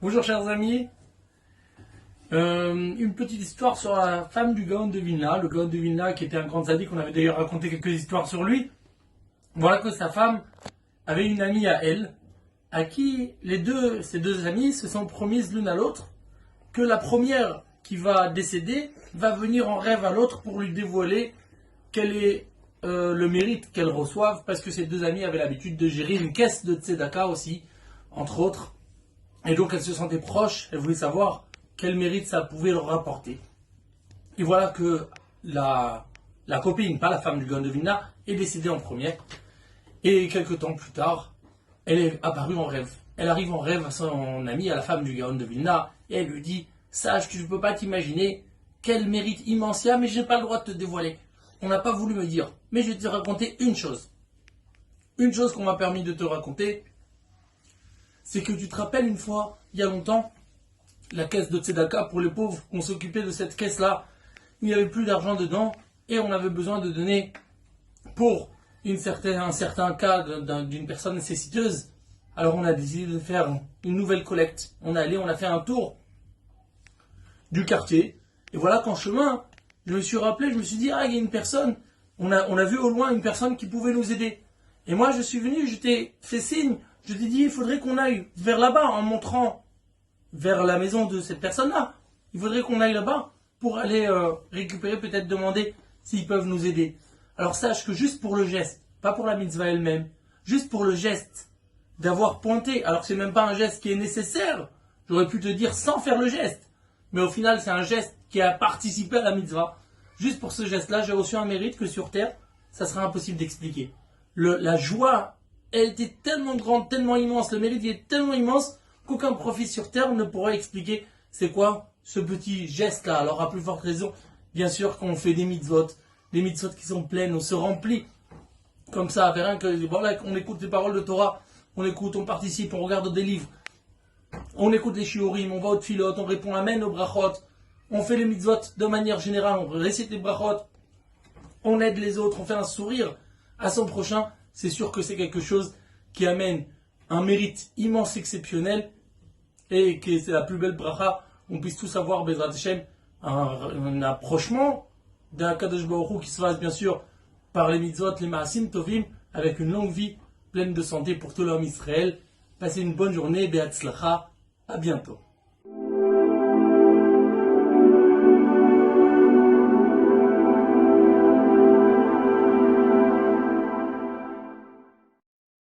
Bonjour chers amis. Une petite histoire sur la femme du Gaon de Vilna. Le Gaon de Vilna qui était un grand sadique, on avait d'ailleurs raconté quelques histoires sur lui. Voilà que sa femme avait une amie à elle, à qui ces deux amies se sont promises l'une à l'autre que la première qui va décéder va venir en rêve à l'autre pour lui dévoiler quel est le mérite qu'elles reçoivent, parce que ces deux amies avaient l'habitude de gérer une caisse de tzedaka aussi, entre autres. Et donc elles se sentaient proches, elles voulaient savoir quel mérite ça pouvait leur rapporter. Et voilà que la copine, pas la femme du Gaon de Vilna, est décédée en première. Et quelques temps plus tard, elle est apparue en rêve. Elle arrive en rêve à son amie, à la femme du Gaon de Vilna, et elle lui dit « Sache que je ne peux pas t'imaginer quel mérite immense il y a, mais je n'ai pas le droit de te dévoiler. On n'a pas voulu me dire, mais je vais te raconter une chose. Une chose qu'on m'a permis de te raconter, c'est que tu te rappelles une fois, il y a longtemps, la caisse de Tzedaka pour les pauvres, on s'occupait de cette caisse-là, il n'y avait plus d'argent dedans, et on avait besoin de donner pour un certain cas d'une personne nécessiteuse. Alors on a décidé de faire une nouvelle collecte. On a fait un tour du quartier, et voilà qu'en chemin, je me suis rappelé, je me suis dit, il y a une personne, on a vu au loin une personne qui pouvait nous aider. Et moi je suis venu, je t'ai fait signe, je t'ai dit, il faudrait qu'on aille vers là-bas en montrant vers la maison de cette personne-là. Il faudrait qu'on aille là-bas pour aller récupérer, peut-être demander s'ils peuvent nous aider. Alors sache que juste pour le geste, pas pour la mitzvah elle-même, juste pour le geste d'avoir pointé, alors que c'est même pas un geste qui est nécessaire, j'aurais pu te dire sans faire le geste, mais au final c'est un geste qui a participé à la mitzvah. Juste pour ce geste-là, j'ai reçu un mérite que sur terre, ça sera impossible d'expliquer. La joie, elle était tellement grande, tellement immense, le mérite est tellement immense qu'aucun profit sur terre ne pourra expliquer c'est quoi ce petit geste-là. Alors à plus forte raison, bien sûr, quand on fait des mitzvot qui sont pleines, on se remplit comme ça, avec rien que, voilà, on écoute les paroles de Torah, on participe, on regarde des livres, on écoute les shiurim, on va au tfilot, on répond amen aux brachot, on fait les mitzvot de manière générale, on récite les brachot, on aide les autres, on fait un sourire à son prochain. C'est sûr que c'est quelque chose qui amène un mérite immense, exceptionnel, et que c'est la plus belle bracha. On puisse tous avoir, Bezrat Hashem, un approchement d'un Kadosh Baruch Hu qui se fasse bien sûr par les mitzvot, les maasim tovim, avec une longue vie pleine de santé pour tout l'homme Israël. Passez une bonne journée, Be'atzlacha, à bientôt.